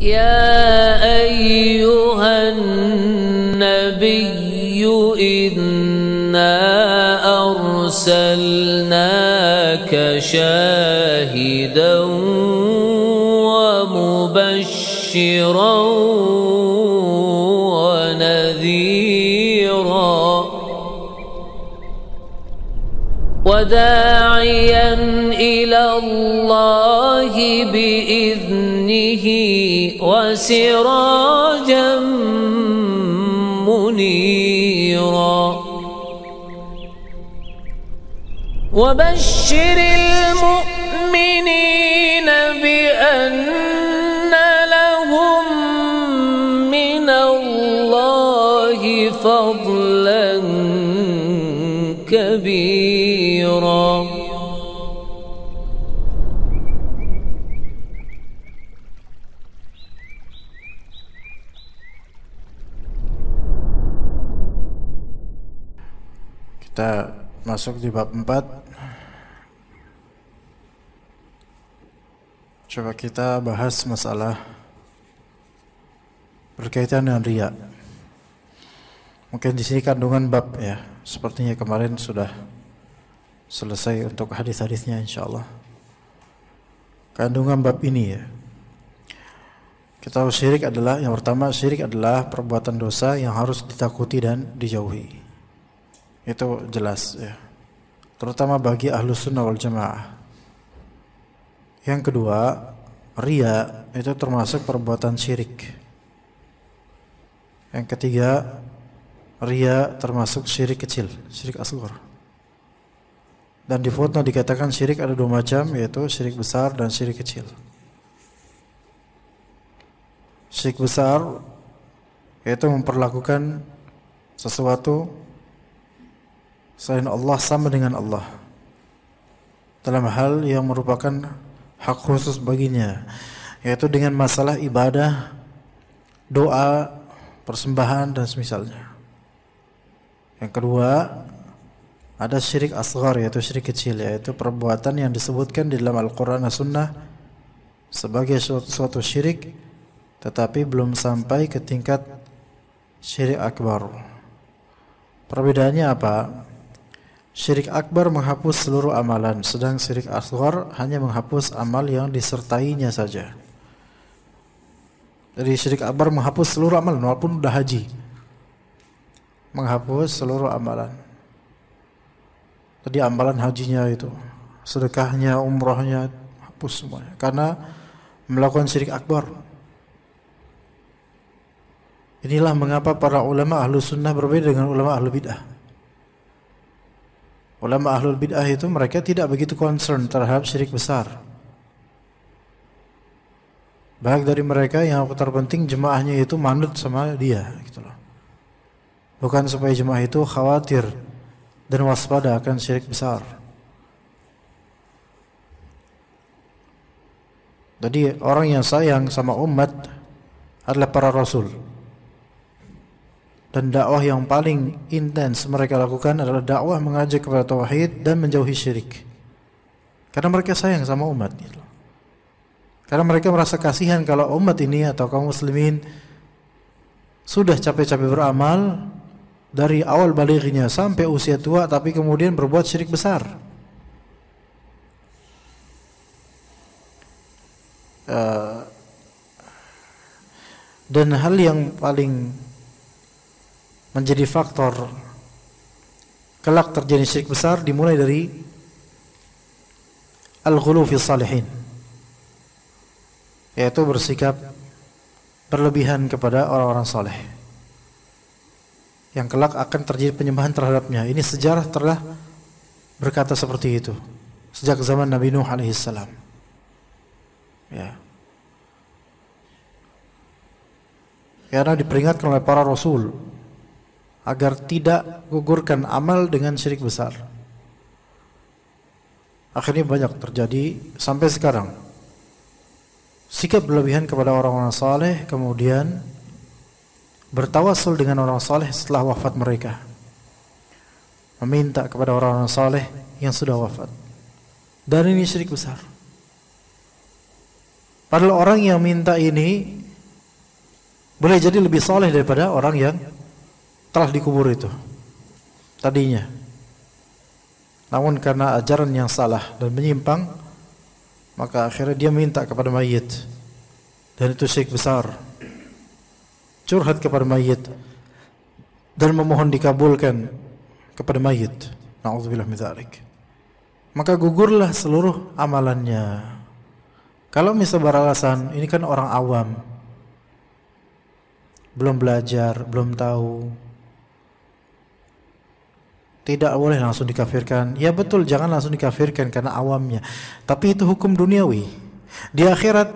يا أيها النبي إنا أرسلناك شاهدا ومبشرا ونذيرا وداعيا إلى الله بإذنه وسراجا منيرا وبشر المؤمنين بأن لهم من الله فضلا كبيرا. Kita masuk di bab 4. Coba kita bahas masalah berkaitan dengan riya. Mungkin di sini kandungan bab ya. Sepertinya kemarin sudah selesai untuk hadis-hadisnya insyaallah. Kandungan bab ini ya. Kita tahu syirik adalah, yang pertama, syirik adalah perbuatan dosa yang harus ditakuti dan dijauhi. Itu jelas ya, terutama bagi ahlus sunnah wal jamaah. Yang kedua, riya itu termasuk perbuatan syirik. Yang ketiga, riya termasuk syirik kecil, syirik asghar. Dan di footnote dikatakan syirik ada dua macam, yaitu syirik besar dan syirik kecil. Syirik besar yaitu memperlakukan sesuatu selain Allah sama dengan Allah dalam hal yang merupakan hak khusus baginya, yaitu dengan masalah ibadah, doa, persembahan dan semisalnya. Yang kedua, ada syirik asghar yaitu syirik kecil, yaitu perbuatan yang disebutkan di dalam Al-Quran dan Sunnah sebagai suatu syirik tetapi belum sampai ke tingkat syirik akbar. Perbedaannya apa? Syirik akbar menghapus seluruh amalan, sedang syirik asghar hanya menghapus amal yang disertainya saja. Jadi syirik akbar menghapus seluruh amalan, walaupun sudah haji, menghapus seluruh amalan. Tadi amalan hajinya itu, sedekahnya, umrahnya, hapus semuanya, karena melakukan syirik akbar. Inilah mengapa para ulama ahlu sunnah berbeda dengan ulama ahlu bid'ah. Ulama ahlul bid'ah itu mereka tidak begitu concern terhadap syirik besar. Banyak dari mereka yang terpenting jemaahnya itu manut sama dia gitu loh. Bukan supaya jemaah itu khawatir dan waspada akan syirik besar. Jadi orang yang sayang sama umat adalah para rasul. Dan dakwah yang paling intens mereka lakukan adalah dakwah mengajak kepada tauhid dan menjauhi syirik. Karena mereka sayang sama umat gitu. Karena mereka merasa kasihan kalau umat ini atau kaum muslimin sudah capek-capek beramal dari awal balighnya sampai usia tua, tapi kemudian berbuat syirik besar. Dan hal yang paling menjadi faktor kelak terjadi syirik besar dimulai dari al-ghulu fi salihin, yaitu bersikap berlebihan kepada orang-orang saleh yang kelak akan terjadi penyembahan terhadapnya. Ini sejarah telah berkata seperti itu sejak zaman Nabi Nuh alaihissalam. Ya. Karena diperingatkan oleh para rasul agar tidak gugurkan amal dengan syirik besar. Akhirnya banyak terjadi sampai sekarang. Sikap berlebihan kepada orang-orang saleh, kemudian bertawassul dengan orang saleh setelah wafat mereka, meminta kepada orang-orang saleh yang sudah wafat. Dan ini syirik besar. Padahal orang yang minta ini Boleh jadi lebih soleh daripada orang yang telah dikubur itu tadinya. Namun karena ajaran yang salah dan menyimpang, maka akhirnya dia minta kepada mayit. Dan itu syirik besar. Curhat kepada mayit dan memohon dikabulkan kepada mayit. Na'udzubillah min dzalik. Maka gugurlah seluruh amalannya. Kalau misal beralasan ini kan orang awam, belum belajar, belum tahu, tidak boleh langsung dikafirkan. Ya betul, jangan langsung dikafirkan karena awamnya. Tapi itu hukum duniawi. Di akhirat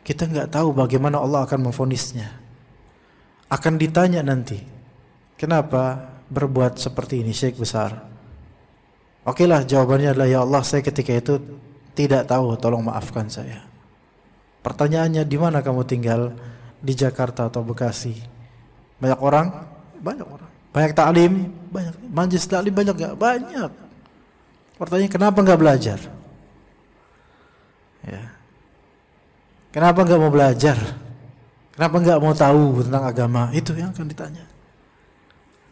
kita nggak tahu bagaimana Allah akan memvonisnya. Akan ditanya nanti, kenapa berbuat seperti ini, syirik besar? Oke lah, jawabannya adalah ya Allah, saya ketika itu tidak tahu, tolong maafkan saya. Pertanyaannya, di mana kamu tinggal? Di Jakarta atau Bekasi? Banyak orang? Banyak orang. Banyak taklim? Banyak. Majelis taklim banyak gak? Banyak. Pertanyaan, kenapa gak belajar? Ya. Kenapa gak mau belajar? Kenapa gak mau tahu tentang agama? Itu yang akan ditanya.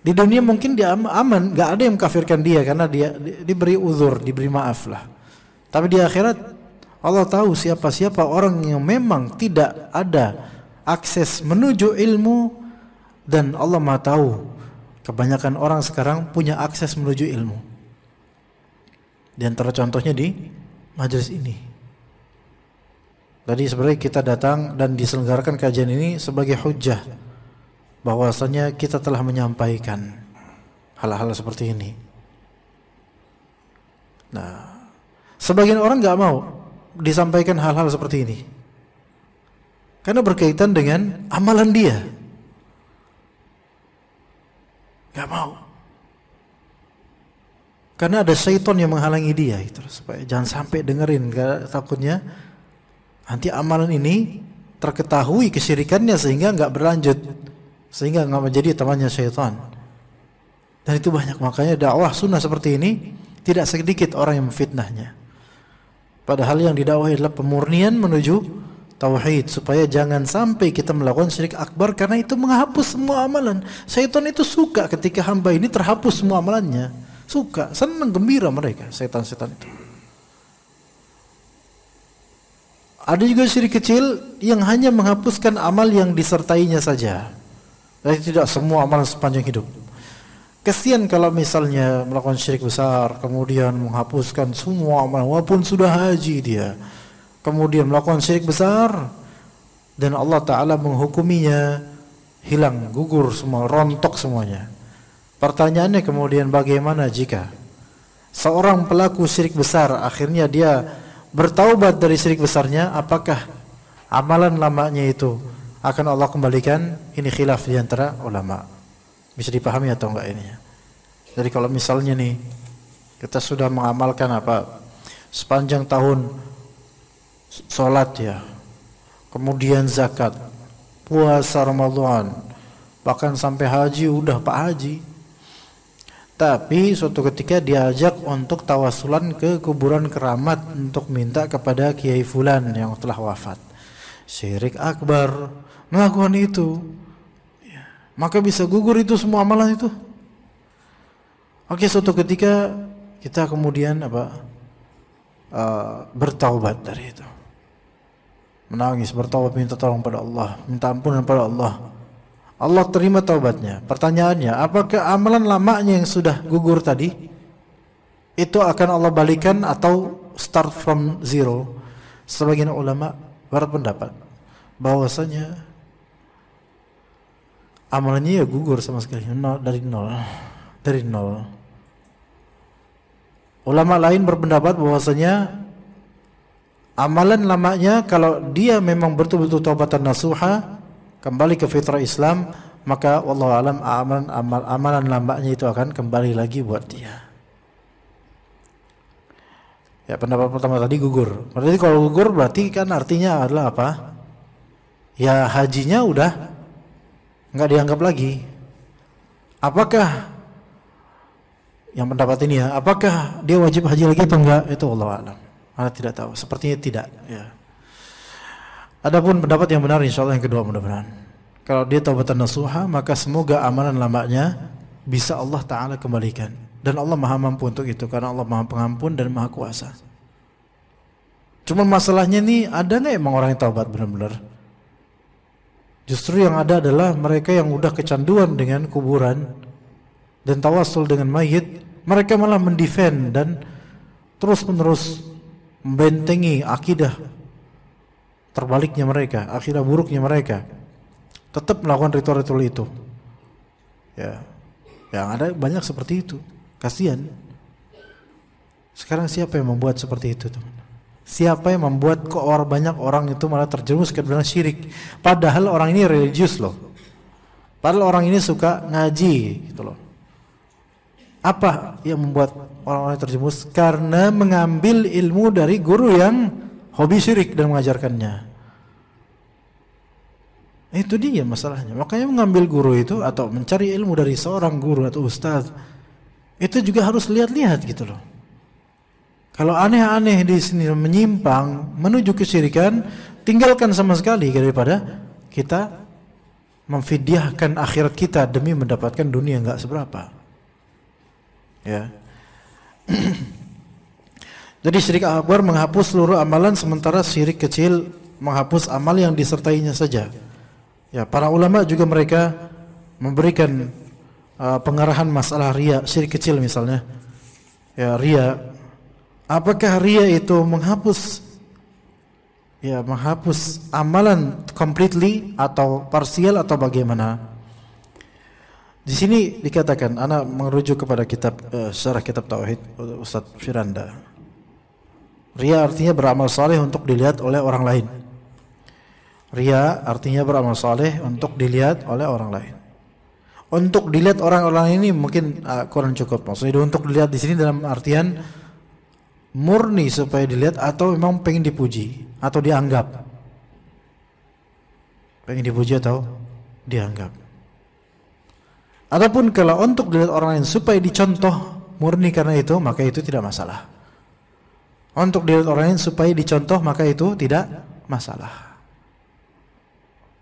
Di dunia mungkin dia aman, gak ada yang mengkafirkan dia karena dia diberi uzur, diberi maaf lah. Tapi di akhirat Allah tahu siapa-siapa orang yang memang tidak ada akses menuju ilmu, dan Allah Maha tahu kebanyakan orang sekarang punya akses menuju ilmu. Di antara contohnya di majelis ini. Tadi sebenarnya kita datang dan diselenggarakan kajian ini sebagai hujjah bahwasanya kita telah menyampaikan hal-hal seperti ini. Nah, sebagian orang nggak mau disampaikan hal-hal seperti ini karena berkaitan dengan amalan dia. Gak mau. Karena ada syaitan yang menghalangi dia itu, supaya jangan sampai dengerin, karena takutnya nanti amalan ini terketahui kesyirikannya sehingga gak berlanjut, sehingga gak menjadi temannya syaitan. Dan itu banyak, makanya dakwah sunnah seperti ini tidak sedikit orang yang memfitnahnya. Padahal yang didakwahi adalah pemurnian menuju tauhid, supaya jangan sampai kita melakukan syirik akbar, karena itu menghapus semua amalan. Syaitan itu suka ketika hamba ini terhapus semua amalannya. Suka, senang, gembira mereka, setan-setan itu. Ada juga syirik kecil yang hanya menghapuskan amal yang disertainya saja. Jadi tidak semua amal sepanjang hidup. Kesian kalau misalnya melakukan syirik besar, kemudian menghapuskan semua amal, walaupun sudah haji dia, kemudian melakukan syirik besar, dan Allah Ta'ala menghukuminya hilang, gugur semua, rontok semuanya. Pertanyaannya kemudian, bagaimana jika seorang pelaku syirik besar akhirnya dia bertaubat dari syirik besarnya? Apakah amalan lamanya itu akan Allah kembalikan? Ini khilaf di antara ulama. Bisa dipahami atau enggak ini? Jadi kalau misalnya nih kita sudah mengamalkan sepanjang tahun, sholat ya, kemudian zakat, puasa Ramadan, bahkan sampai haji, udah Pak Haji. Tapi suatu ketika diajak untuk tawasulan ke kuburan keramat untuk minta kepada Kiai Fulan yang telah wafat. Syirik akbar, melakukan itu, ya, maka bisa gugur itu semua amalan itu. Oke, suatu ketika kita kemudian bertaubat dari itu, menangis, bertaubat, minta tolong pada Allah, minta ampunan pada Allah. Allah terima taubatnya. Pertanyaannya, apakah amalan lamanya yang sudah gugur tadi itu akan Allah balikan atau start from zero? Sebagian ulama berpendapat bahwasanya amalannya ya gugur sama sekali, dari nol. Ulama lain berpendapat bahwasanya amalan lamanya kalau dia memang betul-betul taubatan nasuha, kembali ke fitrah Islam, maka wallahu alam amalan lamanya itu akan kembali lagi buat dia. Ya, pendapat pertama tadi gugur. Berarti kalau gugur berarti kan artinya adalah apa? Ya hajinya udah nggak dianggap lagi. Apakah yang pendapat ini ya, apakah dia wajib haji lagi atau enggak? Itu wallahu alam. Anda tidak tahu. Sepertinya tidak. Ya. Adapun pendapat yang benar, insya Allah yang kedua mudah-mudahan. Kalau dia taubatan nasuha, maka semoga amalan lamanya bisa Allah Ta'ala kembalikan. Dan Allah maha mampu untuk itu, karena Allah maha pengampun dan maha kuasa. Cuma masalahnya nih, ada nggak emang orang yang taubat benar-benar? Justru yang ada adalah mereka yang udah kecanduan dengan kuburan dan tawasul dengan mayit. Mereka malah mendefend dan terus-menerus membentengi akidah terbaliknya mereka, akidah buruknya mereka. Tetap melakukan ritual-ritual itu. Ya, yang ada banyak seperti itu. Kasihan. Sekarang siapa yang membuat seperti itu, teman? Siapa yang membuat kok banyak orang itu malah terjerumus ke dalam syirik? Padahal orang ini religius loh. Padahal orang ini suka ngaji, gitu loh. Apa yang membuat orang-orang terjerumus? Karena mengambil ilmu dari guru yang hobi syirik dan mengajarkannya. Itu dia masalahnya. Makanya mengambil guru itu atau mencari ilmu dari seorang guru atau ustaz, itu juga harus lihat-lihat gitu loh. Kalau aneh-aneh di sini menyimpang menuju kesyirikan, tinggalkan sama sekali daripada kita memfidyahkan akhirat kita demi mendapatkan dunia enggak seberapa. Ya. Jadi syirik akbar menghapus seluruh amalan, sementara syirik kecil menghapus amal yang disertainya saja. Ya, para ulama juga mereka memberikan pengarahan masalah riya, syirik kecil misalnya. Ya, riya. Apakah riya itu menghapus amalan completely atau parsial atau bagaimana? Di sini dikatakan, ana merujuk kepada kitab syarah kitab tauhid Ustaz Firanda. Riya artinya beramal saleh untuk dilihat oleh orang lain. Riya artinya beramal saleh untuk dilihat oleh orang lain. Untuk dilihat orang-orang ini mungkin kurang cukup. Maksudnya untuk dilihat di sini dalam artian murni supaya dilihat atau memang pengen dipuji atau dianggap. Pengen dipuji atau dianggap. Adapun kalau untuk dilihat orang lain supaya dicontoh murni karena itu, maka itu tidak masalah. Untuk dilihat orang lain supaya dicontoh, maka itu tidak masalah.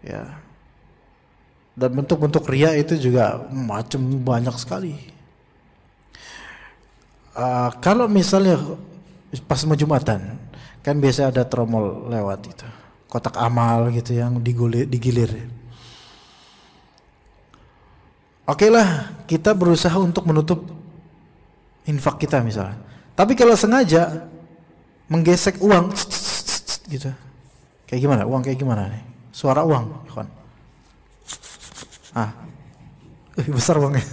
Ya. Dan bentuk-bentuk riya itu juga macam banyak sekali. Kalau misalnya pas mau Jumatan, kan biasa ada tromol lewat itu, kotak amal gitu yang digilir. Oke lah, kita berusaha untuk menutup infak kita misalnya. Tapi kalau sengaja menggesek uang, gitu, kayak gimana? Uang kayak gimana nih? Suara uang, kawan. Besar uangnya.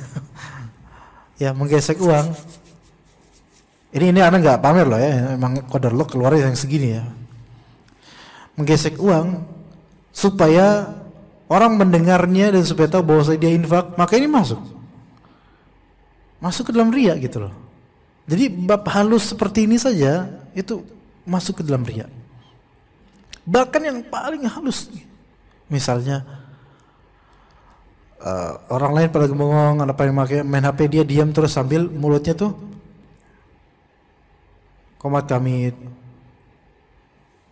Ya, menggesek uang. Ini anak nggak pamer loh ya, emang kodar lo keluarnya yang segini ya. Menggesek uang supaya orang mendengarnya dan supaya tahu bahwa dia infak, maka ini masuk ke dalam riya gitu loh. Jadi bab halus seperti ini saja itu masuk ke dalam riya. Bahkan yang paling halus, misalnya orang lain pada ngomong, apa yang main HP, dia diam terus sambil mulutnya tuh komat kamit.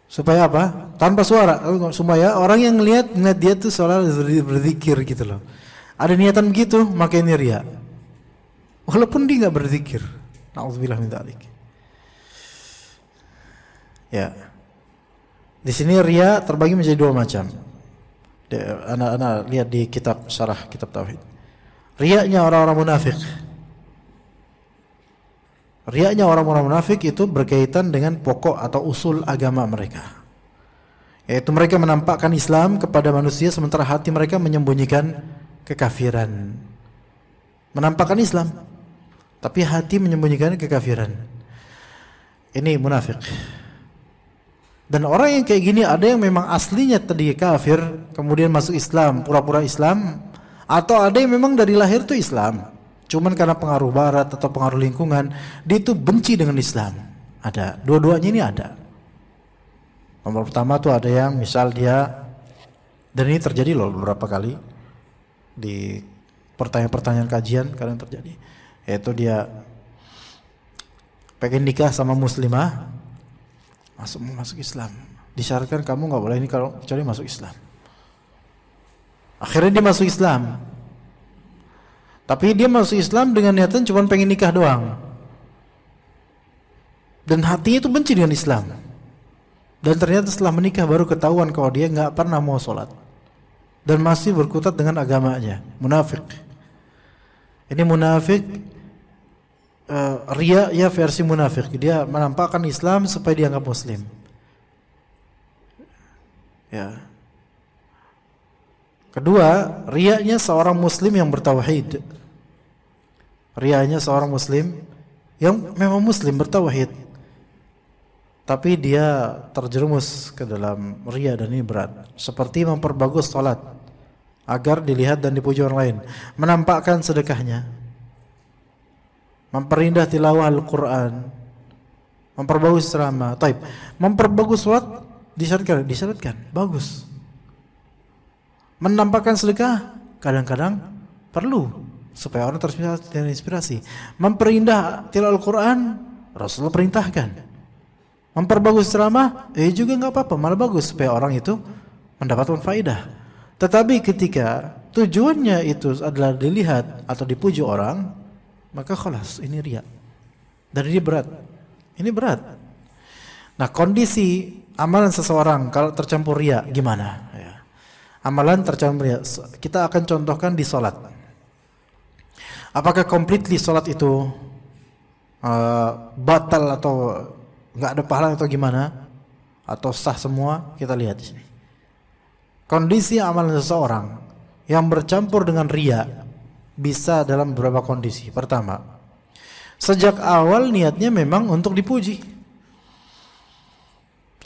Supaya apa? Tanpa suara. Supaya orang yang ngelihat dia tuh seolah berzikir gitu loh. Ada niatan begitu, maka ini riya. Walaupun dia nggak berzikir. Nauzubillah min dzalik. Ya. Di sini riya terbagi menjadi dua macam. Anak-anak lihat di kitab syarah kitab tauhid. Riyanya orang-orang munafik. Riyanya orang-orang munafik itu berkaitan dengan pokok atau usul agama mereka. Yaitu mereka menampakkan Islam kepada manusia sementara hati mereka menyembunyikan kekafiran. Menampakkan Islam, tapi hati menyembunyikan kekafiran. Ini munafik. Dan orang yang kayak gini ada yang memang aslinya tadi kafir, kemudian masuk Islam, pura-pura Islam, atau ada yang memang dari lahir tuh Islam. Cuman karena pengaruh barat atau pengaruh lingkungan, dia itu benci dengan Islam. Ada, dua-duanya ini ada. Nomor pertama tuh ada yang misal dia, dan ini terjadi loh beberapa kali di pertanyaan-pertanyaan kajian kadang terjadi, yaitu dia pengen nikah sama muslimah, masuk Islam, disyaratkan kamu nggak boleh ini kalau kecuali masuk Islam. Akhirnya dia masuk Islam. Tapi dia masuk Islam dengan niatan cuma pengen nikah doang. Dan hatinya itu benci dengan Islam. Dan ternyata setelah menikah baru ketahuan kalau dia nggak pernah mau sholat. Dan masih berkutat dengan agamanya. Munafik. Ini munafik. Ria ya versi munafik. Dia menampakkan Islam supaya dianggap Muslim. Ya. Kedua, riaknya seorang Muslim yang bertauhid. Riaknya seorang Muslim yang memang Muslim bertauhid, tapi dia terjerumus ke dalam ria, dan ini berat. Seperti memperbagus salat agar dilihat dan dipuji orang lain, menampakkan sedekahnya, memperindah tilawah Al-Quran, memperbagus ceramah. Taib, memperbagus salat disyaratkan, bagus. Menampakkan sedekah kadang-kadang perlu supaya orang terinspirasi. Memperindah tilawah Al-Quran, Rasulullah perintahkan. Memperbagus ceramah, juga nggak apa-apa, malah bagus supaya orang itu mendapatkan faidah. Tetapi ketika tujuannya itu adalah dilihat atau dipuji orang, maka khalas, ini riya. Dan ini berat. Ini berat. Nah, kondisi amalan seseorang kalau tercampur riya gimana? Amalan tercampur riya, kita akan contohkan di sholat. Apakah completely sholat itu batal atau nggak ada pahala atau gimana? Atau sah semua? Kita lihat di sini. Kondisi amalan seseorang yang bercampur dengan riya bisa dalam beberapa kondisi. Pertama, sejak awal niatnya memang untuk dipuji.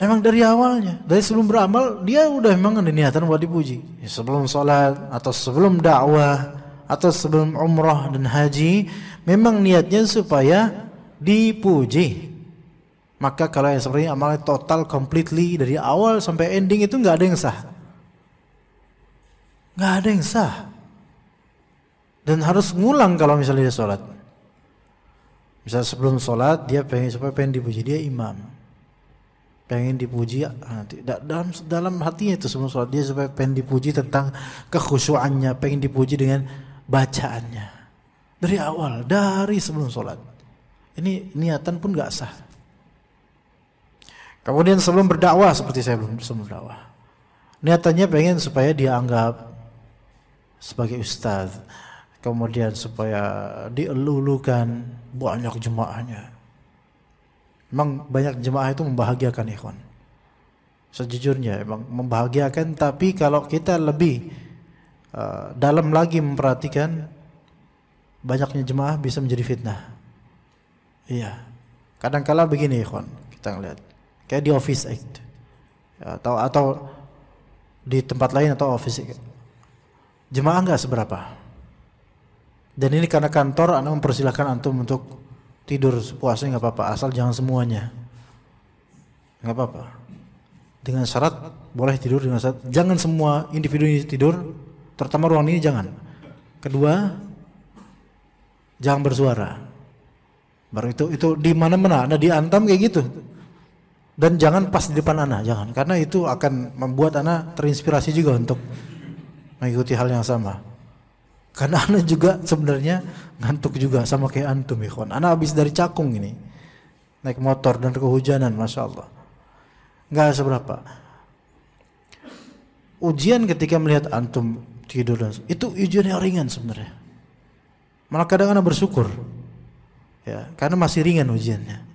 Emang dari awalnya, dari sebelum beramal dia udah memang ada niatan buat dipuji. Sebelum sholat atau sebelum dakwah atau sebelum umrah dan haji, memang niatnya supaya dipuji. Maka kalau yang seperti amalnya total, completely dari awal sampai ending itu nggak ada yang sah, nggak ada yang sah. Dan harus ngulang kalau misalnya dia sholat. Misalnya sebelum sholat dia pengen dipuji, dia imam. Pengen dipuji dalam hatinya itu sebelum sholat, dia supaya pengen dipuji tentang kekhusyuannya, pengen dipuji dengan bacaannya dari awal, dari sebelum sholat. Ini niatan pun gak sah. Kemudian sebelum berdakwah, seperti saya sebelum berdakwah, niatannya pengen supaya dianggap sebagai ustaz, kemudian supaya dielulukan banyak jemaahnya. Memang banyak jemaah itu membahagiakan, ikhwan. Sejujurnya memang membahagiakan, tapi kalau kita lebih dalam lagi memperhatikan, banyaknya jemaah bisa menjadi fitnah. Iya. Kadang-kala begini, ikhwan, kita ngeliat kayak di office act, atau di tempat lain atau office, jemaah nggak seberapa. Dan ini karena kantor, Anda mempersilahkan antum untuk tidur sepuasnya, nggak apa-apa, asal jangan semuanya, nggak apa-apa. Dengan syarat boleh tidur, dengan syarat jangan semua individu ini tidur, terutama ruang ini jangan. Kedua, jangan bersuara. Baru itu di mana-mana Anda diantam kayak gitu. Dan jangan pas di depan Anda, jangan, karena itu akan membuat Anda terinspirasi juga untuk mengikuti hal yang sama. Karena Anda juga sebenarnya ngantuk juga sama kayak antum, ikhwan. Anda habis dari Cakung ini, naik motor dan kehujanan, masya Allah, nggak seberapa. Ujian ketika melihat antum tidur, itu ujian yang ringan sebenarnya. Malah kadang Anda bersyukur, ya, karena masih ringan ujiannya.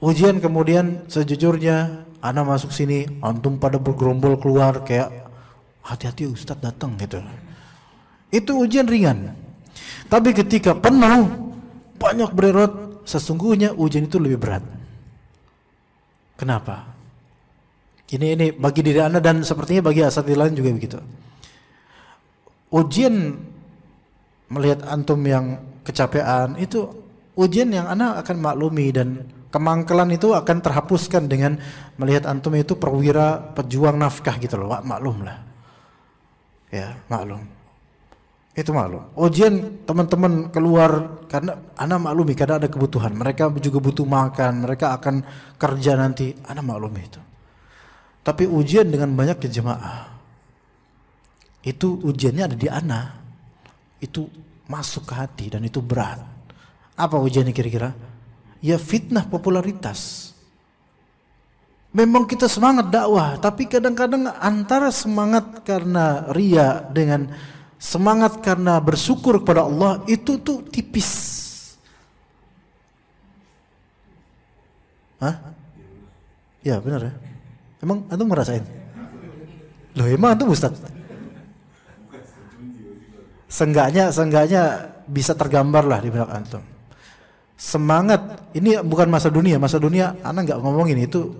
Ujian kemudian sejujurnya Anda masuk sini, antum pada bergerombol keluar kayak hati-hati Ustadz datang gitu. Itu ujian ringan. Tapi ketika penuh, banyak bererot, sesungguhnya ujian itu lebih berat. Kenapa? Ini bagi diri Anda dan sepertinya bagi asatidz lain juga begitu. Ujian melihat antum yang kecapean itu ujian yang Anda akan maklumi, dan kemangkelan itu akan terhapuskan dengan melihat antum itu perwira pejuang nafkah gitu loh. Maklum lah. Ya, maklum. Itu maklum. Ujian teman-teman keluar karena Anda maklumi, karena ada kebutuhan. Mereka juga butuh makan, mereka akan kerja nanti. Anda maklumi itu. Tapi ujian dengan banyak jemaah, itu ujiannya ada di ana. Itu masuk ke hati dan itu berat. Apa ujiannya kira-kira? Ya fitnah popularitas. Memang kita semangat dakwah, tapi kadang-kadang antara semangat karena ria dengan semangat karena bersyukur kepada Allah itu tuh tipis. Hah? Ya benar ya. Emang antum ngerasain? Loh emang antum Ustaz? Seenggaknya bisa tergambar lah di benak antum. Semangat ini bukan masa dunia anak nggak ngomongin itu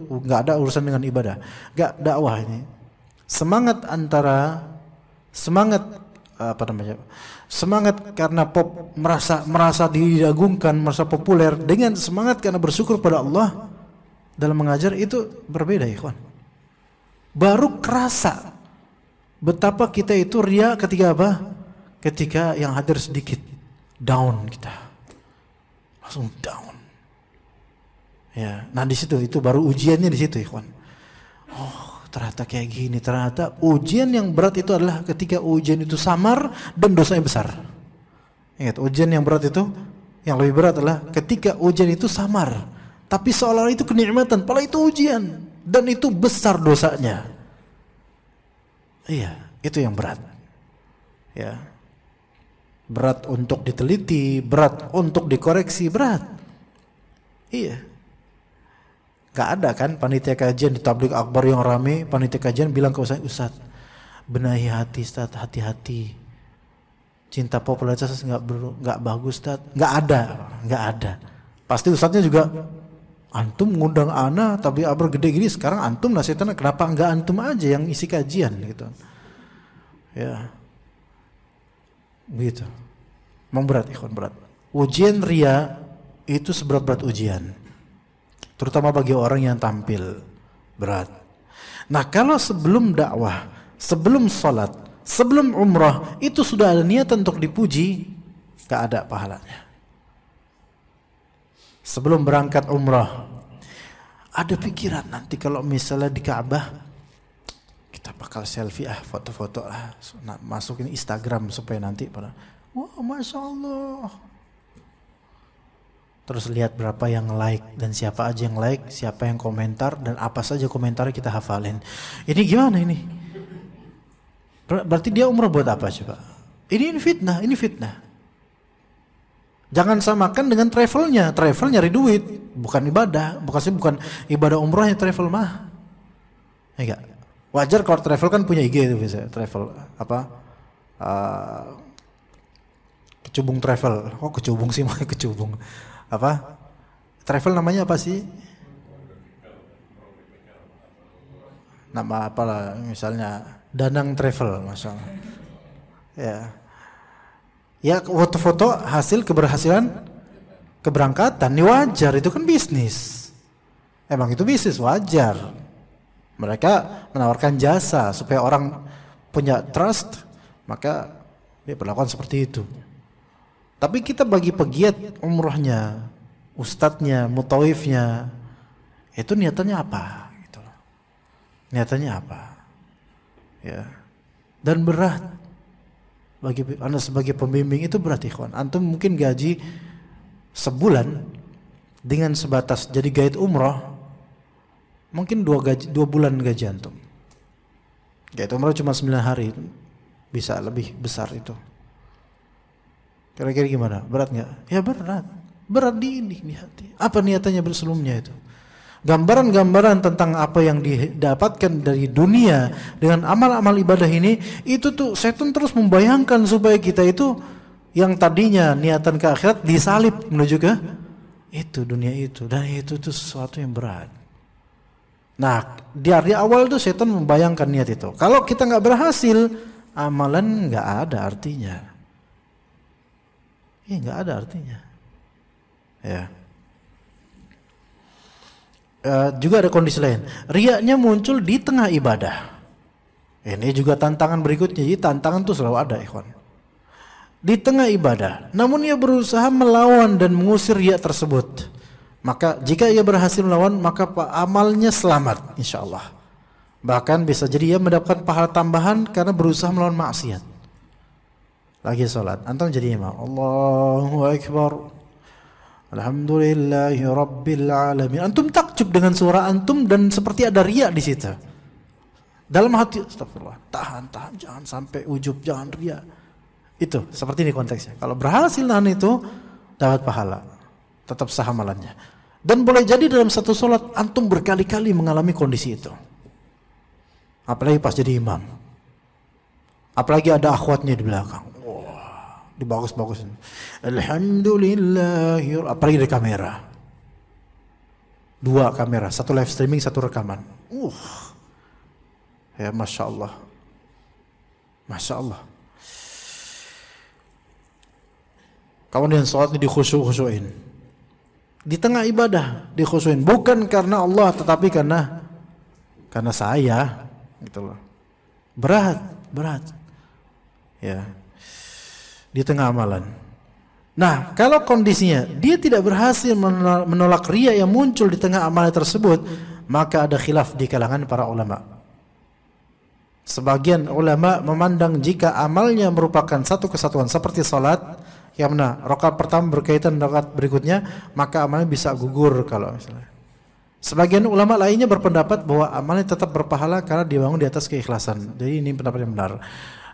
nggak ada urusan dengan ibadah, nggak dakwah ini. Semangat karena merasa diagungkan, merasa populer dengan semangat karena bersyukur pada Allah dalam mengajar itu berbeda ikhwan. Baru kerasa betapa kita itu ria ketika apa? Ketika yang hadir sedikit down kita. Langsung down. Ya, nah di situ itu baru ujiannya di situ, ikhwan. Oh, ternyata kayak gini. Ternyata ujian yang berat itu adalah ketika ujian itu samar dan dosanya besar. Ingat, ujian yang berat itu, yang lebih berat adalah ketika ujian itu samar, tapi seolah-olah itu kenikmatan, padahal itu ujian dan itu besar dosanya. Iya, itu yang berat. Ya. Berat untuk diteliti, berat untuk dikoreksi, berat. Iya. Gak ada kan panitia kajian di tabligh akbar yang rame, panitia kajian bilang ke Ustaz, benahi hati Ustaz, hati-hati. Cinta popularitas gak bagus Ustaz. Gak ada. Pasti Ustaznya juga, antum ngundang ana tapi akbar gede gini, sekarang antum nasihatnya kenapa enggak antum aja yang isi kajian gitu. Ya. Begitu. Memberat ikhwan, berat. Ujian ria itu seberat-berat ujian. Terutama bagi orang yang tampil, berat. Nah, kalau sebelum dakwah, sebelum salat, sebelum umrah itu sudah ada niatan untuk dipuji, gak ada pahalanya. Sebelum berangkat umrah, ada pikiran nanti kalau misalnya di Ka'bah kita bakal selfie foto-foto masukin Instagram supaya nanti pada wah Masya Allah. Terus lihat berapa yang like dan siapa aja yang like, siapa yang komentar dan apa saja komentarnya kita hafalin. Ini gimana ini? Berarti dia umrah buat apa coba? Ini fitnah. Jangan samakan dengan travelnya. Travel nyari duit, bukan ibadah. Bukan ibadah umrahnya travel mah. Ya enggak? Wajar kalau travel kan punya IG itu bisa travel kecubung travel. Oh kecubung sih mah kecubung. Travel namanya apa sih? Nama apalah misalnya Danang Travel masalah. Ya. Ya foto-foto hasil keberhasilan keberangkatan ini wajar, itu kan bisnis. Emang itu bisnis wajar. Mereka menawarkan jasa supaya orang punya trust, maka dia perlakuan seperti itu. Tapi kita bagi pegiat umrohnya, ustadznya, mutawifnya, itu niatannya apa? Gitu. Niatannya apa? Ya. Dan berat. Bagi Anda sebagai pembimbing itu berat ikhwan. Antum mungkin gaji sebulan dengan sebatas jadi guide umroh. Mungkin 2 bulan gaji antum. Guide umroh cuma 9 hari. Bisa lebih besar itu. Kira-kira gimana? Berat nggak? Ya berat. Berat di hati. Apa niatannya sebelumnya itu? Gambaran-gambaran tentang apa yang didapatkan dari dunia dengan amal-amal ibadah ini, itu tuh setan terus membayangkan supaya kita itu yang tadinya niatan ke akhirat disalib menuju ke itu dunia itu, dan itu tuh sesuatu yang berat. Nah, dari awal tuh setan membayangkan niat itu. Kalau kita nggak berhasil, amalan nggak ada artinya. Iya nggak ada artinya. Ya. Juga ada kondisi lain. Riyanya muncul di tengah ibadah. Ini juga tantangan berikutnya. Jadi tantangan itu selalu ada, ikhwan. Di tengah ibadah, namun ia berusaha melawan dan mengusir riya tersebut. Maka jika ia berhasil melawan, maka amalnya selamat, insya Allah. Bahkan bisa jadi ia mendapatkan pahala tambahan karena berusaha melawan maksiat. Lagi sholat, antum jadi imam, Allahu Akbar, Alhamdulillahi Rabbil Alamin. Antum takjub dengan suara antum dan seperti ada riya di situ. Dalam hati, astagfirullah, tahan, jangan sampai ujub, jangan riya. Itu seperti ini konteksnya. Kalau berhasil nahan itu, dapat pahala, tetap sah amalannya. Dan boleh jadi dalam satu sholat antum berkali-kali mengalami kondisi itu. Apalagi pas jadi imam. Apalagi ada akhwatnya di belakang. Wah, dibagus-bagusin. Alhamdulillah. Apalagi di kamera. 2 kamera, 1 live streaming, 1 rekaman. Ya Masya Allah. Masya Allah. Kemudian sholatnya dikhusyuk-khusyuin. Di tengah ibadah dikhusyuin. Bukan karena Allah, tetapi karena saya. Gitu loh. Berat. Ya. Di tengah amalan. Nah, kalau kondisinya dia tidak berhasil menolak riya yang muncul di tengah amalan tersebut, maka ada khilaf di kalangan para ulama. Sebagian ulama memandang jika amalnya merupakan satu kesatuan seperti salat, yang mana rakaat pertama berkaitan dengan rakaat berikutnya, maka amalnya bisa gugur kalau misalnya. Sebagian ulama lainnya berpendapat bahwa amalnya tetap berpahala karena dibangun di atas keikhlasan. Jadi ini pendapat yang benar.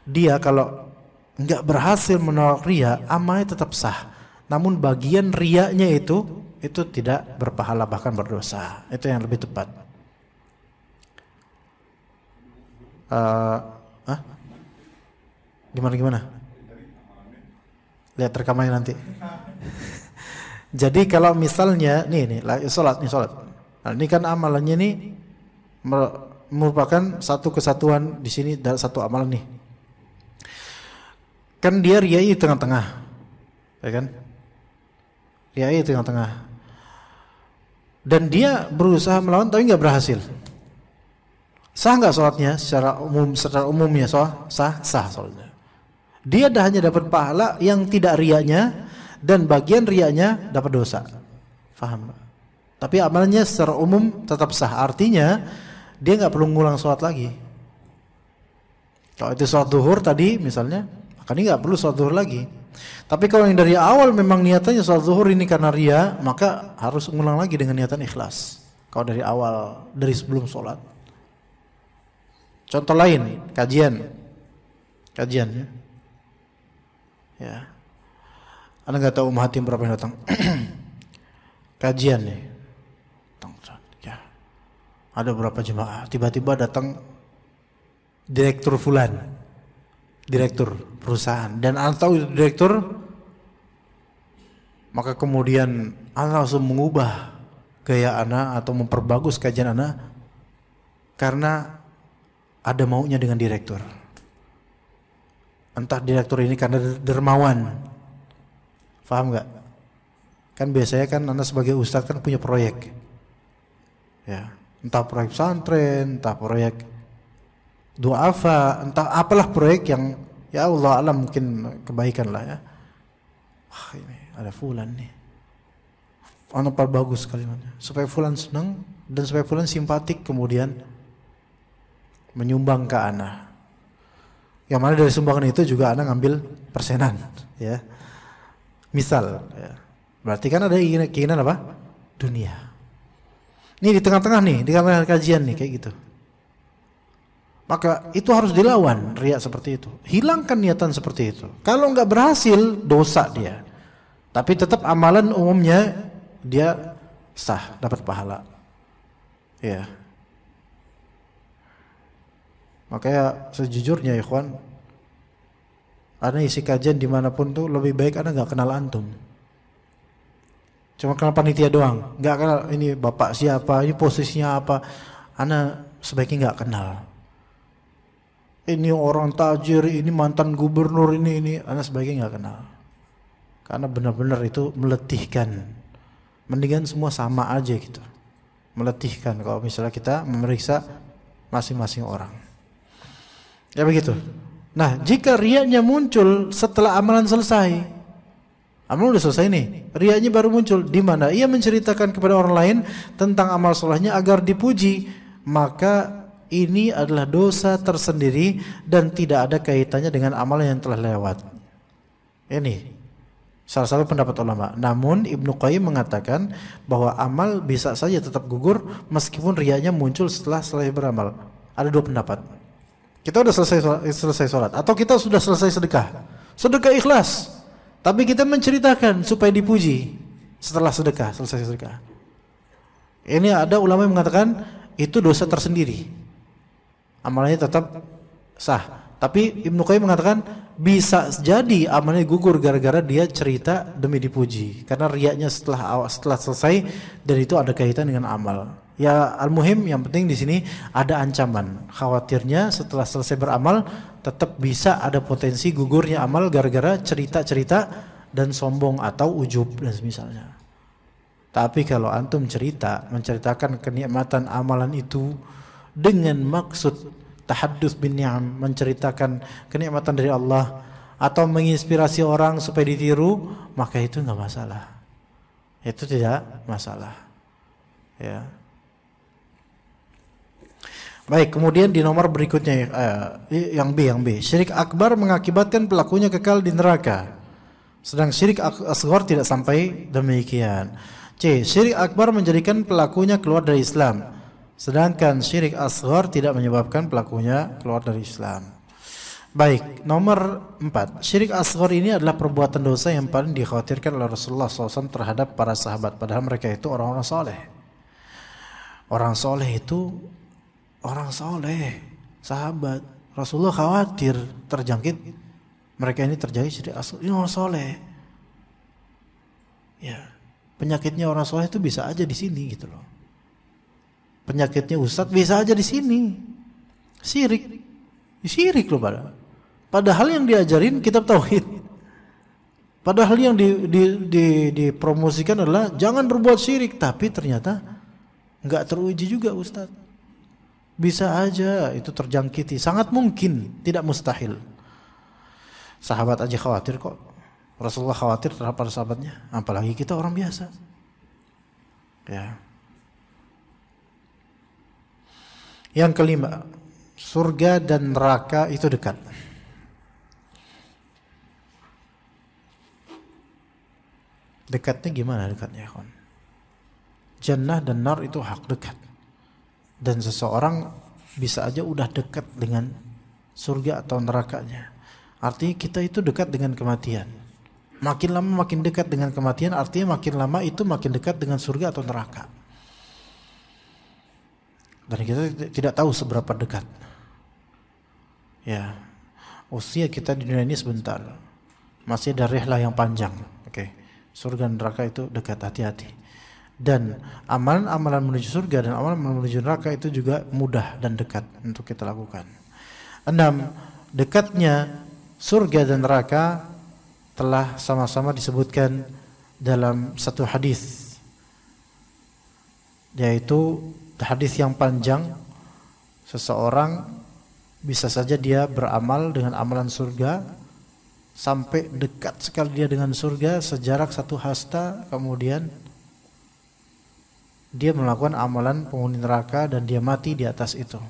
Dia kalau enggak berhasil menolak riya, amalnya tetap sah. Namun bagian riyanya itu tidak berpahala, bahkan berdosa. Itu yang lebih tepat. Gimana? Lihat rekamannya nanti. Jadi kalau misalnya nih sholat. Nah, ini kan amalannya nih merupakan satu kesatuan di sini dan satu amalan nih. Kan dia riai di tengah-tengah, ya kan? Riai di tengah-tengah. Dan dia berusaha melawan tapi nggak berhasil. Sah nggak sholatnya secara umumnya sah sholatnya. Dia hanya dapat pahala yang tidak riaknya dan bagian riaknya dapat dosa. Faham? Tapi amalnya secara umum tetap sah. Artinya dia nggak perlu ngulang sholat lagi. Kalau itu sholat zuhur tadi misalnya, maka dia nggak perlu sholat zuhur lagi. Tapi kalau yang dari awal memang niatannya sholat zuhur ini karena ria, maka harus ngulang lagi dengan niatan ikhlas. Kalau dari awal, dari sebelum sholat. Contoh lain, kajian ya. Anda nggak tahu umat berapa yang datang. Kajian nih. Ya. Ada berapa jemaah, tiba-tiba datang direktur fulan. Direktur perusahaan dan Anda tahu direktur, maka kemudian Anda langsung mengubah gaya Anda atau memperbagus kajian Anda karena ada maunya dengan direktur. Entah direktur ini karena dermawan. Paham nggak? Kan biasanya kan Anda sebagai ustadz kan punya proyek. Ya, entah proyek pesantren, entah proyek duafa, entah apalah proyek yang ya Allah alam mungkin kebaikan lah ya. Wah ini ada fulan nih. Anda perbagus kalimatnya supaya fulan senang dan supaya fulan simpatik kemudian menyumbang ke ana. Yang mana dari sumbangan itu juga ana ngambil persenan, ya. Misal, ya. Berarti kan ada keinginan apa? Dunia. Ini di tengah-tengah nih, di kamar kajian nih kayak gitu. Maka itu harus dilawan riya seperti itu. Hilangkan niatan seperti itu. Kalau nggak berhasil, dosa dia. Tapi tetap amalan umumnya dia sah, dapat pahala. Ya. Makanya sejujurnya ikhwan, Anda isi kajian dimanapun tuh lebih baik Anda nggak kenal antum. Cuma kenal panitia doang, nggak kenal ini bapak siapa, ini posisinya apa. Anda sebaiknya nggak kenal. Ini orang tajir, ini mantan gubernur, ini Anda sebaiknya nggak kenal. Karena benar-benar itu meletihkan. Mendingan semua sama aja gitu. Meletihkan kalau misalnya kita memeriksa masing-masing orang. Ya begitu. Nah, jika riyanya muncul setelah amalan selesai, amalan udah selesai nih, riyanya baru muncul, di mana ia menceritakan kepada orang lain tentang amal solehnya agar dipuji, maka ini adalah dosa tersendiri dan tidak ada kaitannya dengan amalan yang telah lewat. Ini salah satu pendapat ulama. Namun Ibnu Qayyim mengatakan bahwa amal bisa saja tetap gugur meskipun riyanya muncul setelah selesai beramal. Ada dua pendapat. Kita sudah selesai sholat atau kita sudah selesai sedekah ikhlas, tapi kita menceritakan supaya dipuji setelah selesai sedekah. Ini ada ulama yang mengatakan itu dosa tersendiri, amalannya tetap sah. Tapi Ibnu Qayyim mengatakan bisa jadi amalnya gugur gara-gara dia cerita demi dipuji, karena riyanya setelah selesai dan itu ada kaitan dengan amal. Ya, al-muhim yang penting di sini ada ancaman. Khawatirnya setelah selesai beramal tetap bisa ada potensi gugurnya amal gara-gara cerita-cerita dan sombong atau ujub dan semisalnya. Tapi kalau antum menceritakan kenikmatan amalan itu dengan maksud tahaddus bin ni'am, menceritakan kenikmatan dari Allah atau menginspirasi orang supaya ditiru, maka itu enggak masalah. Itu tidak masalah. Ya. Baik, kemudian di nomor berikutnya yang B. Syirik akbar mengakibatkan pelakunya kekal di neraka. Sedang syirik asghar tidak sampai demikian. C. Syirik akbar menjadikan pelakunya keluar dari Islam. Sedangkan syirik asghar tidak menyebabkan pelakunya keluar dari Islam. Baik, nomor 4. Syirik asghar ini adalah perbuatan dosa yang paling dikhawatirkan oleh Rasulullah SAW terhadap para sahabat. Padahal mereka itu orang-orang soleh. Orang soleh itu orang soleh, sahabat. Rasulullah khawatir terjangkit mereka ini terjadi syirik asghar. Ini orang soleh. Ya, penyakitnya orang soleh itu bisa aja di sini gitu loh. Penyakitnya ustadz bisa aja di sini. Syirik loh padahal yang diajarin kitab tauhid. Padahal yang dipromosikan adalah jangan berbuat syirik, tapi ternyata enggak teruji juga ustadz. Bisa aja itu terjangkiti, sangat mungkin, tidak mustahil. Sahabat aja khawatir kok. Rasulullah khawatir terhadap para sahabatnya, apalagi kita orang biasa. Ya. Yang kelima, surga dan neraka itu dekat. Dekatnya gimana dekatnya, kawan? Jannah dan nar itu hak dekat. Dan seseorang bisa aja udah dekat dengan surga atau nerakanya. Artinya kita itu dekat dengan kematian. Makin lama makin dekat dengan kematian, artinya makin lama itu makin dekat dengan surga atau neraka. Dan kita tidak tahu seberapa dekat. Ya, usia kita di dunia ini sebentar. Masih ada rihlah yang panjang. Oke, surga dan neraka itu dekat, hati-hati. Dan amalan-amalan menuju surga dan amalan menuju neraka itu juga mudah dan dekat untuk kita lakukan. 6. Dekatnya surga dan neraka telah sama-sama disebutkan dalam satu hadis, yaitu hadis yang panjang. Seseorang bisa saja dia beramal dengan amalan surga sampai dekat sekali dia dengan surga sejarak satu hasta, kemudian dia melakukan amalan penghuni neraka dan dia mati di atas itu.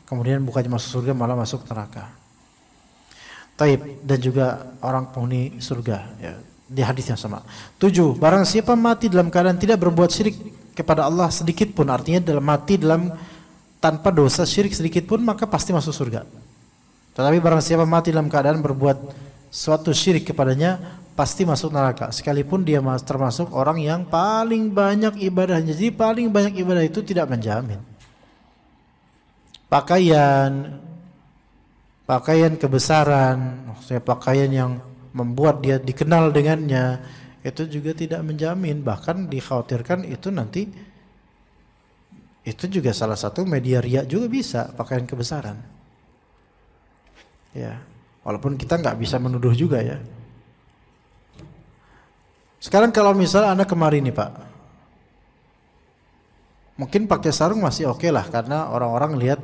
Kemudian bukannya masuk surga malah masuk neraka. Taib, dan juga orang penghuni surga, ya, di hadis yang sama. 7. Barang siapa mati dalam keadaan tidak berbuat syirik kepada Allah sedikit pun, artinya mati tanpa dosa syirik sedikit pun, maka pasti masuk surga. Tetapi barang siapa mati dalam keadaan berbuat suatu syirik kepadanya, pasti masuk neraka, sekalipun dia termasuk orang yang paling banyak ibadahnya. Jadi paling banyak ibadah itu tidak menjamin. Pakaian kebesaran, maksudnya pakaian yang membuat dia dikenal dengannya, itu juga tidak menjamin. Bahkan dikhawatirkan itu nanti itu juga salah satu media riya juga bisa, pakaian kebesaran. Ya, walaupun kita nggak bisa menuduh juga ya. Sekarang kalau misalnya Anda kemarin nih Pak, mungkin pakai sarung masih oke lah, karena orang-orang lihat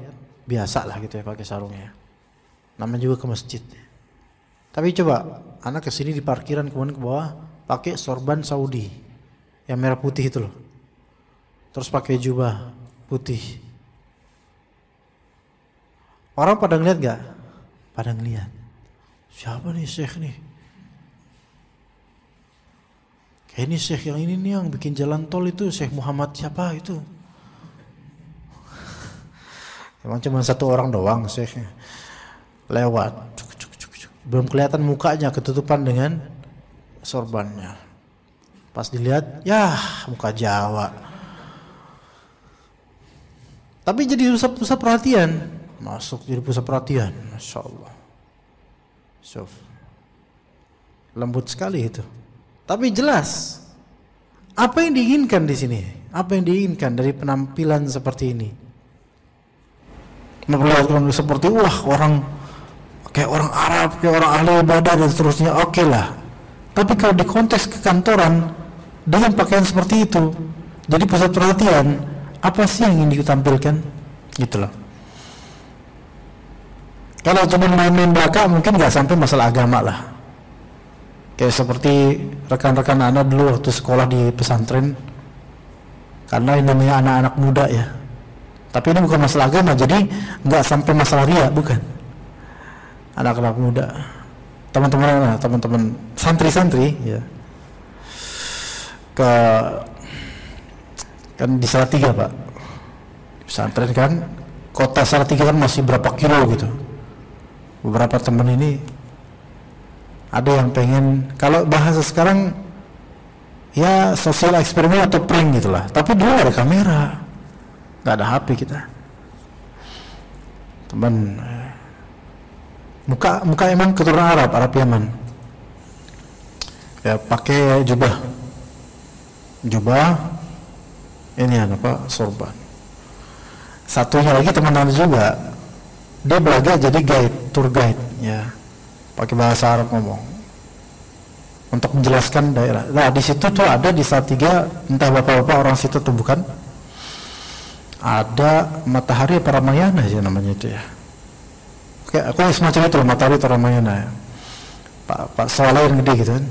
biasa lah gitu ya pakai sarungnya. Namanya juga ke masjid. Tapi coba Anda kesini di parkiran kemudian ke bawah pakai sorban Saudi yang merah putih itu loh, terus pakai jubah putih, Orang pada ngeliat gak? Pada ngeliat. Siapa nih syekh nih? Kayak ini syekh yang ini nih yang bikin jalan tol itu, Syekh Muhammad siapa itu? Emang cuma satu orang doang syekhnya. Lewat. Belum kelihatan mukanya, ketutupan dengan sorbannya. Pas dilihat, ya muka Jawa. Tapi jadi pusat perhatian. Masuk jadi pusat perhatian. Masya Allah. Syuf. Lembut sekali itu. Tapi jelas. Apa yang diinginkan di sini? Apa yang diinginkan dari penampilan seperti ini? Memperlihatkan seperti orang kayak orang Arab, kayak orang ahli ibadah dan seterusnya. Oke lah. Tapi kalau di konteks kekantoran dengan pakaian seperti itu, jadi pusat perhatian, apa sih yang ingin ditampilkan? Gitulah. Kalau cuma main-main belaka mungkin nggak sampai masalah agama lah. Kayak seperti rekan-rekan anak dulu waktu sekolah di pesantren, karena ini namanya anak-anak muda ya. Tapi ini bukan masalah agama, jadi nggak sampai masalah ria, bukan. Anak-anak muda, teman-teman santri-santri ya. Kan di Salatiga Pak, pesantren kan, kota Salatiga kan masih berapa kilo gitu. Beberapa teman ini ada yang pengen, kalau bahasa sekarang ya sosial eksperimen atau prank gitulah. Tapi dulu ada kamera, nggak ada HP kita. Teman muka emang keturunan Arab Yaman. Ya pakai jubah ini apa, sorban. Satunya lagi teman juga, dia belajar jadi tour guide ya, pakai bahasa Arab ngomong untuk menjelaskan daerah. Nah di situ tuh ada di Salatiga, entah bapak-bapak orang situ tuh bukan, ada Matahari apa Ramayana sih namanya itu ya. Kayak aku semacam itu Matahari atau Ramayana ya. Pak Saleh yang gede gitu kan,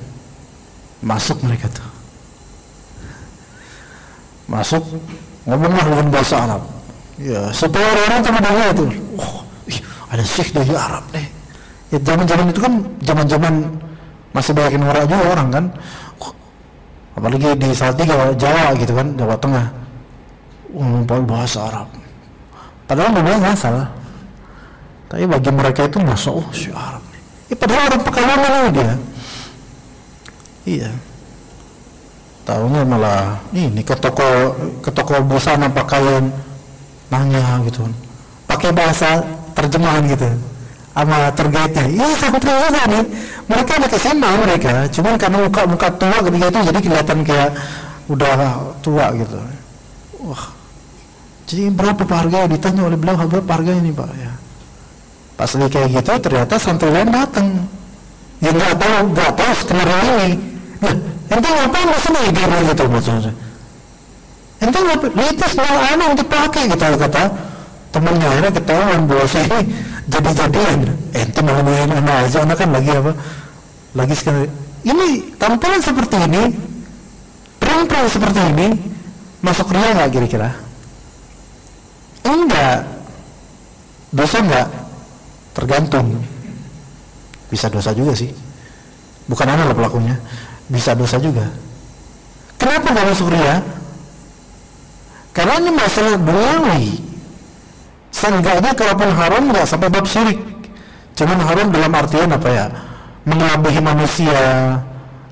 masuk mereka tuh, masuk ngomonglah dengan bahasa Arab ya, supaya orang-orang tuh mendengar tuh, ada syekh dari Arab nih. Ya zaman-zaman itu kan zaman-zaman masih banyak norak juga orang kan, apalagi di Salatiga Jawa gitu kan, Jawa Tengah, ngomong bahasa Arab. Padahal ngomongnya nggak salah, tapi bagi mereka itu masuk si Arab nih. Ya, padahal orang Pekalongan dia. Iya. Tahunya malah ini ke toko busana pakaian, nanya gitu kan, pakai bahasa terjemahan gitu sama tergaitnya. Iya sangat tergaitnya nih. Mereka anak SMA mereka, cuman karena muka tua ketika itu jadi kelihatan kayak udah tua gitu. Wah, jadi berapa Pak harganya? Ditanya oleh beliau, berapa harganya nih Pak ya. Pas lagi kayak gitu ternyata santri lain datang, ya nggak tahu skenario ini. Nah, ente ngapain masih nih gitu maksudnya? Ente ngapain? Itu semua anak untuk pakai gitu, kata temennya. Akhirnya ketahuan bahwa saya ini jadi-jadian. Ente malah main anak aja, anak kan lagi apa? Lagi skenario. Ini tampilan seperti ini, perang seperti ini, masuk ria nggak kira-kira? Enggak. Dosa enggak? Tergantung. Bisa dosa juga sih. Bukan anak lah pelakunya. Bisa dosa juga. Kenapa nggak masuk ria? Karena ini masalah duniawi. Seenggaknya kalaupun haram nggak sampai bab syirik. Cuman haram dalam artian apa ya? Mengelabuhi manusia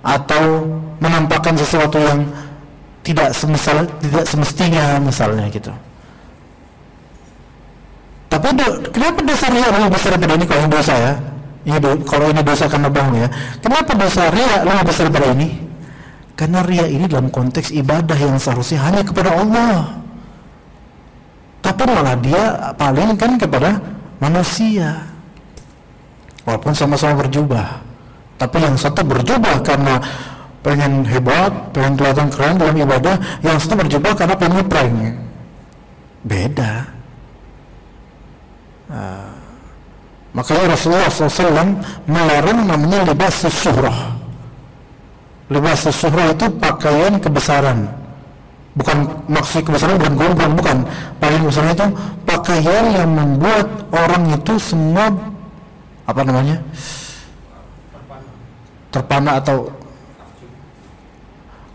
atau menampakkan sesuatu yang tidak semestinya misalnya gitu. Tapi kenapa dosa ria lebih besar daripada ini kalau ini dosa ya? Kalau ini dosa karena bohong ya. Kenapa dosa ria lebih besar daripada ini? Karena ria ini dalam konteks ibadah yang seharusnya hanya kepada Allah. Tapi malah dia palingkan kepada manusia. Walaupun sama-sama berjubah. Tapi yang satu berjubah karena pengen hebat, pengen kelihatan keren dalam ibadah. Yang satu berjubah karena pengen ngeprank. Beda. Makanya Rasulullah SAW melarang namanya libas suhrah. Libas suhrah itu pakaian kebesaran. Bukan maksud kebesaran bukan gombong, bukan. Pakaian kebesaran itu pakaian yang membuat orang itu semua terpana atau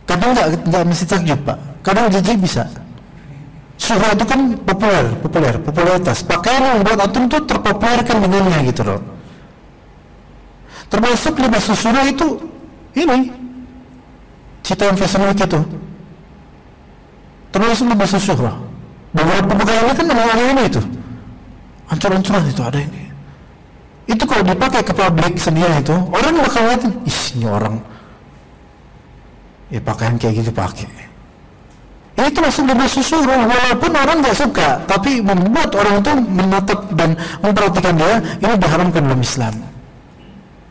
kadang nggak mesti takjub Pak, kadang jijik bisa. Syuhra itu kan popularitas. Pakaian yang membuat antum tuh terpopulerkan dengannya gitu loh. Termasuk libas syuhra itu ini Citayan Fashion Week itu. Termasuk libas syuhra. Beberapa pakaiannya kan namanya ini itu. Ancur-ancuran itu ada ini. Itu kalau dipakai ke publik sendiri itu, orang bakal ngeliatin, ini orang ya pakaian kayak gitu pakai. Ini itu masuk libas syuhra, walaupun orang nggak suka, tapi membuat orang itu menatap dan memperhatikan dia, ini diharamkan dalam Islam.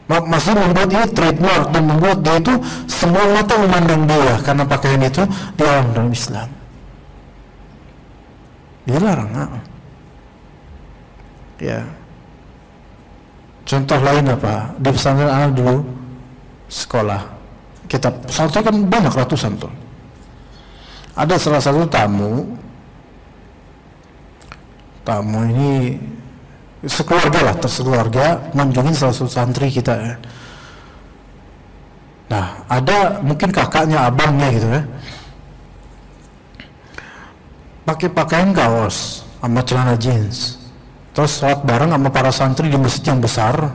Masih membuat ini trademark dan membuat dia itu semua mata memandang dia karena pakaian itu diharamkan dalam Islam. Dilarang. Ya. Contoh lain apa? Di pesantren anak dulu sekolah. Kita pesantren kan banyak ratusan tuh. Ada salah satu tamu ini sekeluarga mengunjungi salah satu santri kita. Nah, ada mungkin kakaknya, abangnya gitu ya. Pakai pakaian kaos sama celana jeans, terus sholat bareng sama para santri di masjid yang besar.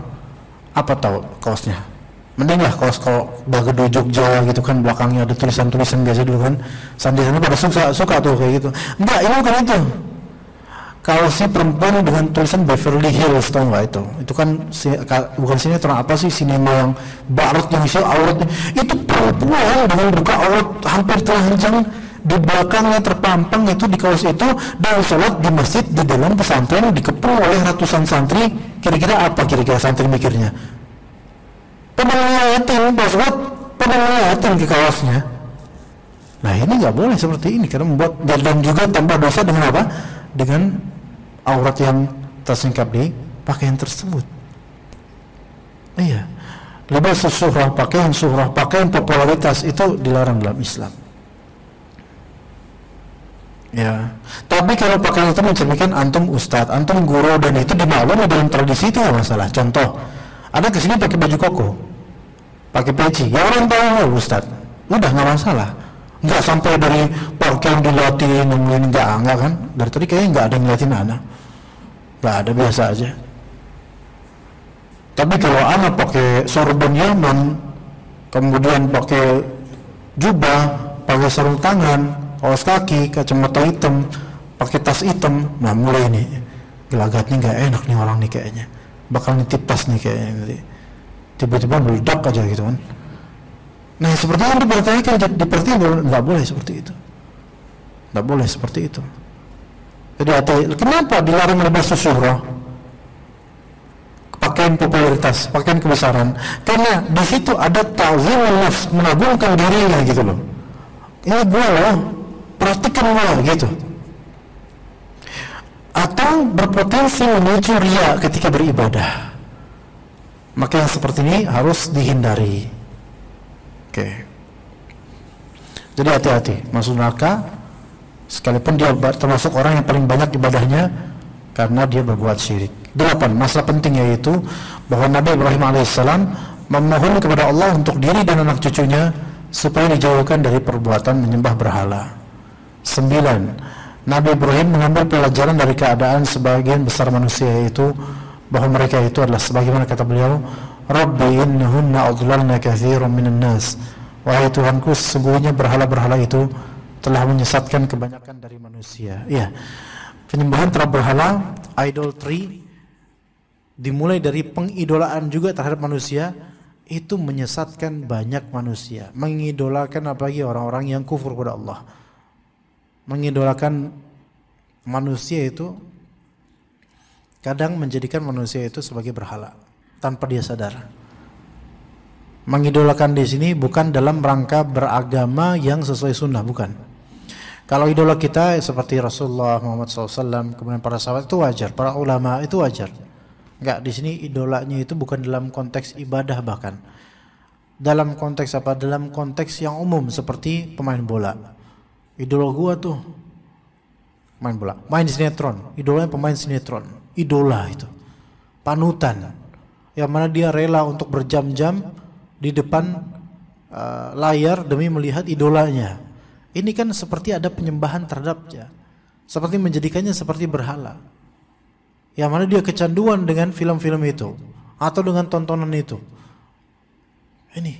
Apa tahu kaosnya? Mending lah kaos kalau Bagedo Jogja gitu kan, belakangnya ada tulisan-tulisan biasa dulu kan. Santri-santri pada suka tuh kayak gitu. Enggak, ini bukan itu. Kaosnya perempuan dengan tulisan Beverly Hills, tau nggak itu? Itu kan bukan sinetron, apa sih, sinema yang barat yang isi auratnya. Itu perempuan dengan buka aurat hampir telanjang, di belakangnya terpampang itu di kaos itu, dan sholat di masjid di dalam pesantren dikepung oleh ratusan santri. Kira-kira apa santri mikirnya? Penelitian ke kaosnya. Nah ini nggak boleh seperti ini, karena membuat dan juga tambah dosa dengan apa? Dengan aurat yang tersingkap di pakaian tersebut. Iya, libas syuhrah, pakaian popularitas itu dilarang dalam Islam. Ya, tapi kalau pakaian itu mencerminkan antum ustadz, antum guru, dan itu dimaklumi dalam tradisi, itu nggak masalah. Contoh, ada kesini pakai baju koko, pakai peci, ya orang tahu ustadz, udah nggak masalah. Nggak sampai dari pakaian dilatih nemuin, enggak kan? Dari tadi kayaknya nggak ada yang ngeliatin anak, nggak ada, biasa aja. Tapi kalau anak pakai sorban Yaman, kemudian pakai jubah, pakai sarung tangan, kaos kaki, kacamata hitam, pakai tas hitam, nah mulai nih gelagatnya nggak enak nih orang nih kayaknya, bakal nitip tas nih kayaknya nanti, tiba-tiba meledak aja gitu kan. Nah seperti yang diperhatikan nggak boleh seperti itu, nggak boleh seperti itu. Jadi kenapa dilarang libas syuhrah, pakaian popularitas, pakaian kebesaran? Karena di situ ada ta'zim nafs, mengagungkan dirinya gitu loh. Ini gue loh, perhatikan gue gitu. Atau berpotensi menuju riya ketika beribadah. Maka yang seperti ini harus dihindari. Oke. Jadi hati-hati, masuk neraka sekalipun dia termasuk orang yang paling banyak ibadahnya karena dia berbuat syirik. 8. Masalah penting yaitu bahwa Nabi Ibrahim alaihissalam memohon kepada Allah untuk diri dan anak cucunya supaya dijauhkan dari perbuatan menyembah berhala. 9. Nabi Ibrahim mengambil pelajaran dari keadaan sebagian besar manusia, yaitu bahwa mereka itu adalah sebagaimana kata beliau, Rabbi innahunna adlalna katsiran minan nas. Wahai Tuhanku, sesungguhnya berhala-berhala itu telah menyesatkan kebanyakan dari manusia. Iya. Penyembahan terhadap berhala, idolatry, dimulai dari pengidolaan juga terhadap manusia, itu menyesatkan banyak manusia. Mengidolakan apalagi orang-orang yang kufur kepada Allah. Mengidolakan manusia itu kadang menjadikan manusia itu sebagai berhala tanpa dia sadar. Mengidolakan di sini bukan dalam rangka beragama yang sesuai sunnah, bukan. Kalau idola kita seperti Rasulullah Muhammad SAW, kemudian para sahabat, itu wajar, para ulama itu wajar. Enggak, di sini idolanya itu bukan dalam konteks ibadah, bahkan dalam konteks apa? Dalam konteks yang umum seperti pemain bola. Idola gua tuh main bola, main sinetron, idolanya pemain sinetron, idola itu, panutan, yang mana dia rela untuk berjam-jam di depan layar demi melihat idolanya. Ini kan seperti ada penyembahan terhadapnya, seperti menjadikannya seperti berhala, yang mana dia kecanduan dengan film-film itu atau dengan tontonan itu. Ini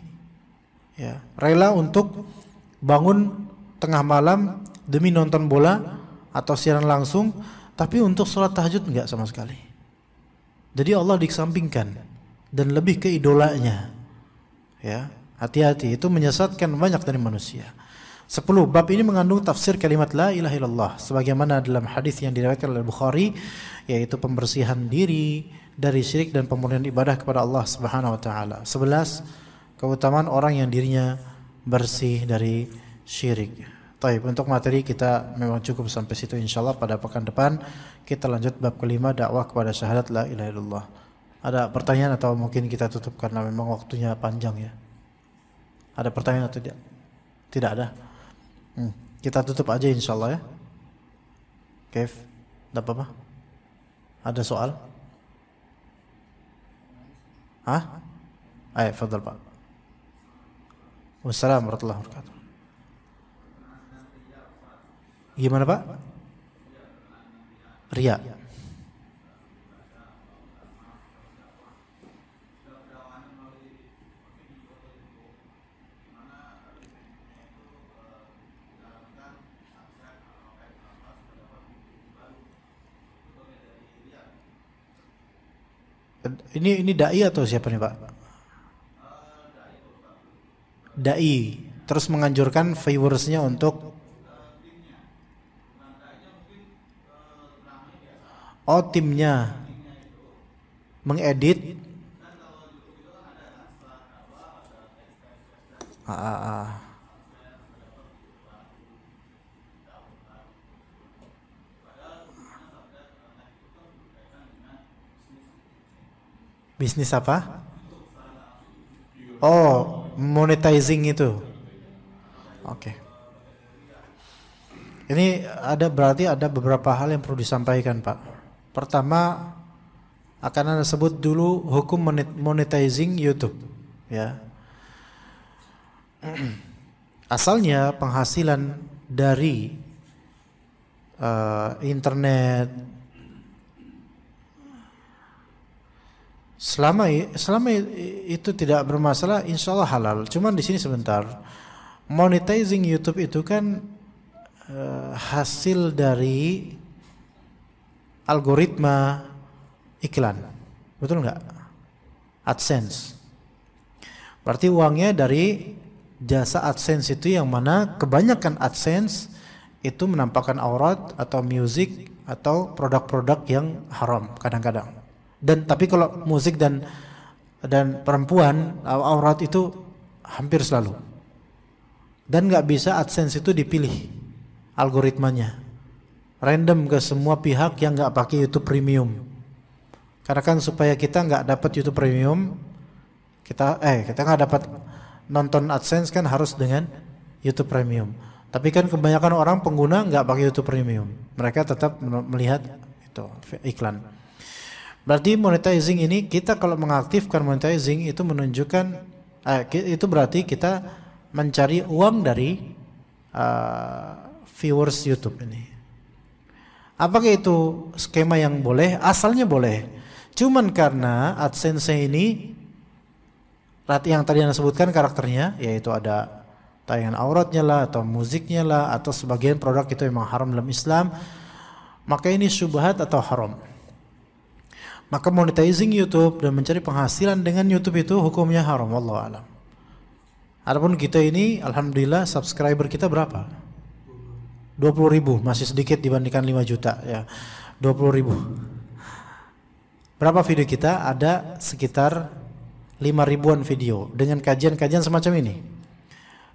ya, rela untuk bangun tengah malam demi nonton bola atau siaran langsung, tapi untuk sholat tahajud enggak sama sekali. Jadi Allah dikesampingkan dan lebih ke idolanya. Ya, hati-hati, itu menyesatkan banyak dari manusia. 10. Bab ini mengandung tafsir kalimat la ilaha illallah sebagaimana dalam hadis yang diriwayatkan oleh Bukhari, yaitu pembersihan diri dari syirik dan pemurnian ibadah kepada Allah Subhanahu wa taala. 11. Keutamaan orang yang dirinya bersih dari syirik. Baik, untuk materi kita memang cukup sampai situ, insyaallah pada pekan depan kita lanjut bab kelima, dakwah kepada syahadat la ilaha illallah. Ada pertanyaan atau mungkin kita tutup karena memang waktunya panjang ya? Ada pertanyaan atau tidak? Tidak ada. Kita tutup aja insyaallah ya. Kev, ada apa? Ada soal? Hah? Ayo, fadhal Pak. Wassalamualaikum warahmatullahi wabarakatuh. Gimana Pak? Ria. Ini dai atau siapa nih Pak? Dai terus menganjurkan viewersnya untuk timnya mengedit. Bisnis apa? Oh, monetizing itu. Oke. Ini berarti ada beberapa hal yang perlu disampaikan Pak. Pertama, akan Anda sebut dulu hukum monetizing YouTube, ya. Asalnya penghasilan dari internet selama itu tidak bermasalah, insya Allah halal. Cuman di sini sebentar, monetizing YouTube itu kan hasil dari algoritma iklan, betul nggak? AdSense. Berarti uangnya dari jasa AdSense itu, yang mana kebanyakan AdSense itu menampakkan aurat atau musik atau produk-produk yang haram kadang-kadang. Dan tapi kalau musik dan perempuan, aurat itu hampir selalu. Dan nggak bisa AdSense itu dipilih algoritmanya, random ke semua pihak yang nggak pakai YouTube Premium. Karena kan supaya kita nggak dapat YouTube Premium, kita nggak dapat nonton AdSense kan harus dengan YouTube Premium. Tapi kan kebanyakan orang pengguna nggak pakai YouTube Premium, mereka tetap melihat itu iklan. Berarti monetizing ini, kita kalau mengaktifkan monetizing itu menunjukkan itu berarti kita mencari uang dari viewers YouTube ini. Apakah itu skema yang boleh? Asalnya boleh. Cuman karena AdSense ini yang tadi Anda sebutkan karakternya, yaitu ada tayangan auratnya lah, atau musiknya lah, atau sebagian produk itu memang haram dalam Islam, maka ini syubhat atau haram. Maka monetizing YouTube dan mencari penghasilan dengan YouTube itu hukumnya haram, wallahu alam. Adapun kita ini, alhamdulillah subscriber kita berapa? 20.000, masih sedikit dibandingkan 5 juta ya. 20.000. Berapa video kita? Ada sekitar 5.000-an video dengan kajian-kajian semacam ini.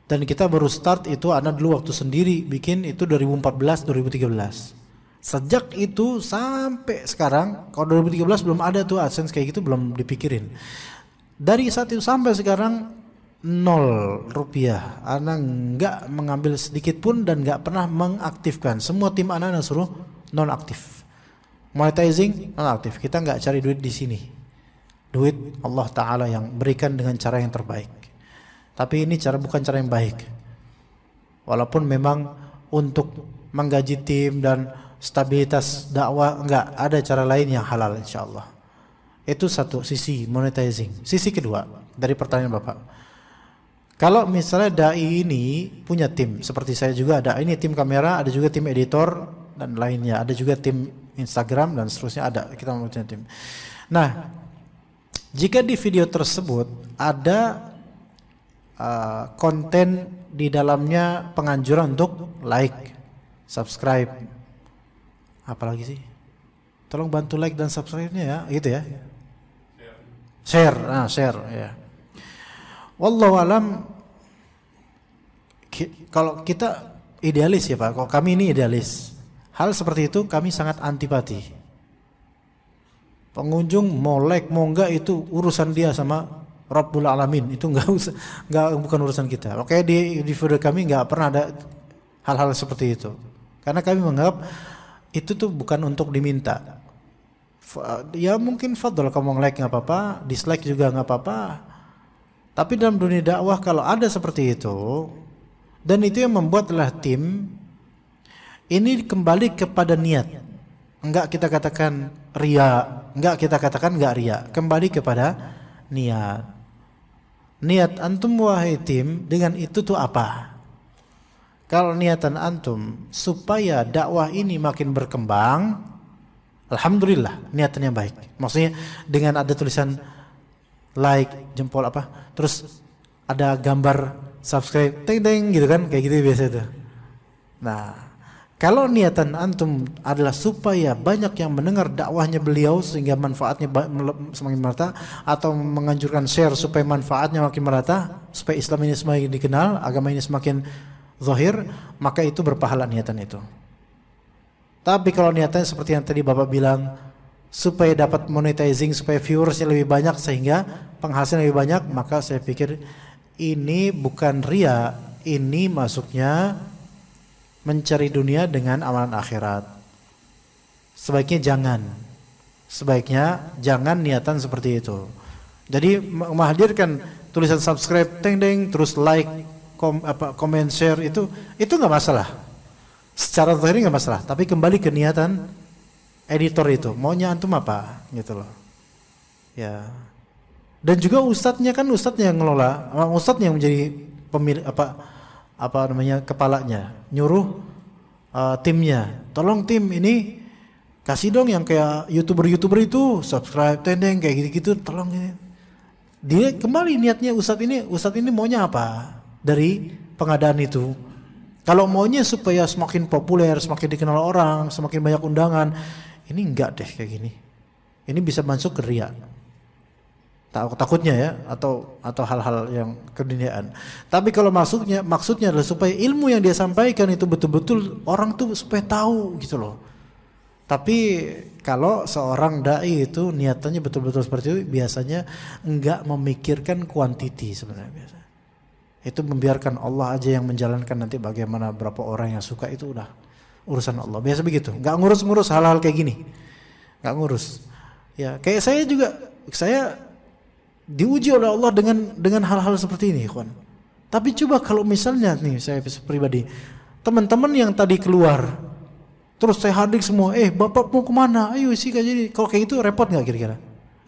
Dan kita baru start itu, ada dulu waktu sendiri bikin itu 2014, 2013. Sejak itu sampai sekarang, kalau 2013 belum ada tuh AdSense kayak gitu, belum dipikirin. Dari saat itu sampai sekarang 0 rupiah. Ana nggak mengambil sedikit pun dan nggak pernah mengaktifkan. Semua tim ana suruh non aktif. Monetizing non aktif. Kita nggak cari duit di sini. Duit Allah Ta'ala yang berikan dengan cara yang terbaik. Tapi ini bukan cara yang baik. Walaupun memang untuk menggaji tim dan stabilitas dakwah, enggak, ada cara lain yang halal insyaallah. Itu satu sisi monetizing. Sisi kedua dari pertanyaan Bapak, kalau misalnya dai ini punya tim, seperti saya juga ada, ini tim kamera, ada juga tim editor dan lainnya, ada juga tim Instagram dan seterusnya, ada, kita mempunyai tim. Nah, jika di video tersebut ada konten di dalamnya penganjuran untuk like, subscribe, apalagi sih? Tolong bantu like dan subscribe-nya ya, gitu ya. Share, share ya. Wallahu alam, kalau kita idealis ya Pak, kalau kami ini idealis, hal seperti itu kami sangat antipati. Pengunjung mau like mau enggak itu urusan dia sama Rabbul Alamin, itu bukan urusan kita. Oke, di video kami enggak pernah ada hal-hal seperti itu, karena kami menganggap itu tuh bukan untuk diminta. Ya mungkin fadl kamu like nggak apa-apa, dislike juga nggak apa-apa. Tapi dalam dunia dakwah kalau ada seperti itu, dan itu yang membuatlah tim ini kembali kepada niat. Enggak kita katakan ria, enggak kita katakan enggak ria, kembali kepada niat. Niat antum wahai tim dengan itu tuh apa? Kalau niatan antum supaya dakwah ini makin berkembang, alhamdulillah niatannya baik. Maksudnya dengan ada tulisan like, jempol apa, terus ada gambar subscribe, teng gitu kan, kayak gitu biasa itu. Nah, kalau niatan antum adalah supaya banyak yang mendengar dakwahnya beliau sehingga manfaatnya semakin merata, atau menganjurkan share supaya manfaatnya makin merata, supaya Islam ini semakin dikenal, agama ini semakin zahir, maka itu berpahala niatan itu. Tapi kalau niatannya seperti yang tadi Bapak bilang, supaya dapat monetizing, supaya viewersnya lebih banyak sehingga penghasilan lebih banyak, maka saya pikir ini bukan ria, ini masuknya mencari dunia dengan amalan akhirat. Sebaiknya jangan niatan seperti itu. Jadi menghadirkan tulisan subscribe, teng terus like, comment, share, itu nggak masalah. Secara zahir nggak masalah, tapi kembali ke niatan editor itu, maunya antum apa gitu loh. Ya. Dan juga ustadznya yang ngelola, ustadznya yang menjadi pemilik kepalanya, nyuruh timnya, tolong tim ini kasih dong yang kayak youtuber itu subscribe, tendeng kayak gitu, tolong ini. Dia kembali niatnya ustadz ini maunya apa dari pengadaan itu. Kalau maunya supaya semakin populer, semakin dikenal orang, semakin banyak undangan, ini enggak deh kayak gini. Ini bisa masuk ke ria. Takutnya ya, atau hal-hal yang keduniaan. Tapi kalau maksudnya adalah supaya ilmu yang dia sampaikan itu betul-betul orang tuh supaya tahu gitu loh. Tapi kalau seorang dai itu niatannya betul-betul seperti itu, biasanya enggak memikirkan kuantiti sebenarnya biasa. Itu membiarkan Allah aja yang menjalankan, nanti bagaimana berapa orang yang suka itu udah urusan Allah. Biasa begitu. Enggak ngurus hal-hal kayak gini. Enggak ngurus. Ya, kayak saya diuji oleh Allah dengan hal-hal seperti ini, ikhwan. Tapi coba kalau misalnya nih saya pribadi, teman-teman yang tadi keluar, terus saya hadir semua, bapak mau kemana? Ayo sih kayak jadi. Kalau kayak gitu repot nggak kira-kira?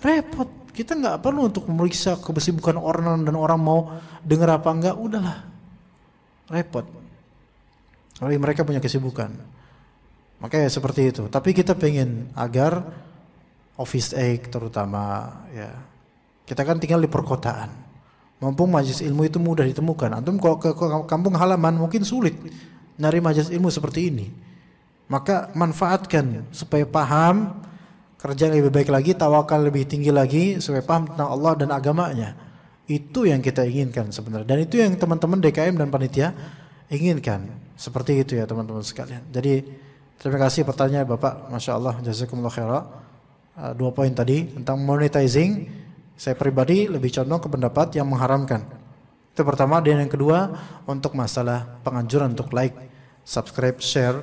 Repot. Kita nggak perlu untuk memeriksa kesibukan orang dan orang mau dengar apa enggak, udahlah. Repot. Kalau mereka punya kesibukan. Makanya seperti itu. Tapi kita pengen agar office aid terutama ya. Kita kan tinggal di perkotaan. Mumpung majelis ilmu itu mudah ditemukan. Antum kalau ke kampung halaman mungkin sulit nyari majelis ilmu seperti ini. Maka manfaatkan supaya paham, kerja lebih baik lagi, tawakal lebih tinggi lagi, supaya paham tentang Allah dan agamanya. Itu yang kita inginkan sebenarnya. Dan itu yang teman-teman DKM dan panitia inginkan. Seperti itu ya teman-teman sekalian. Jadi terima kasih pertanyaan Bapak. Masya Allah, jazakumullah khairan. 2 poin tadi tentang monetizing. Saya pribadi lebih condong ke pendapat yang mengharamkan. Itu pertama. Dan yang kedua, untuk masalah penganjuran untuk like, subscribe, share,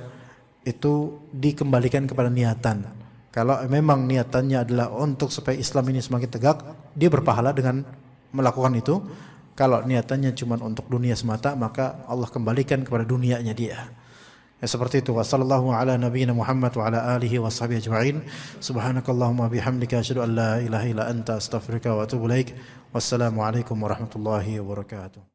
itu dikembalikan kepada niatan. Kalau memang niatannya adalah untuk supaya Islam ini semakin tegak, dia berpahala dengan melakukan itu. Kalau niatannya cuma untuk dunia semata, maka Allah kembalikan kepada dunianya dia. Ya, seperti itu. Wassallallahu ala nabiyyina Muhammad wa ala alihi wa sahbihi ajma'in. Subhanakallahumma bihamdika asyhadu an la ilaha illa anta astaghfiruka wa atubu ilaik. Wassalamu alaikum warahmatullahi wabarakatuh.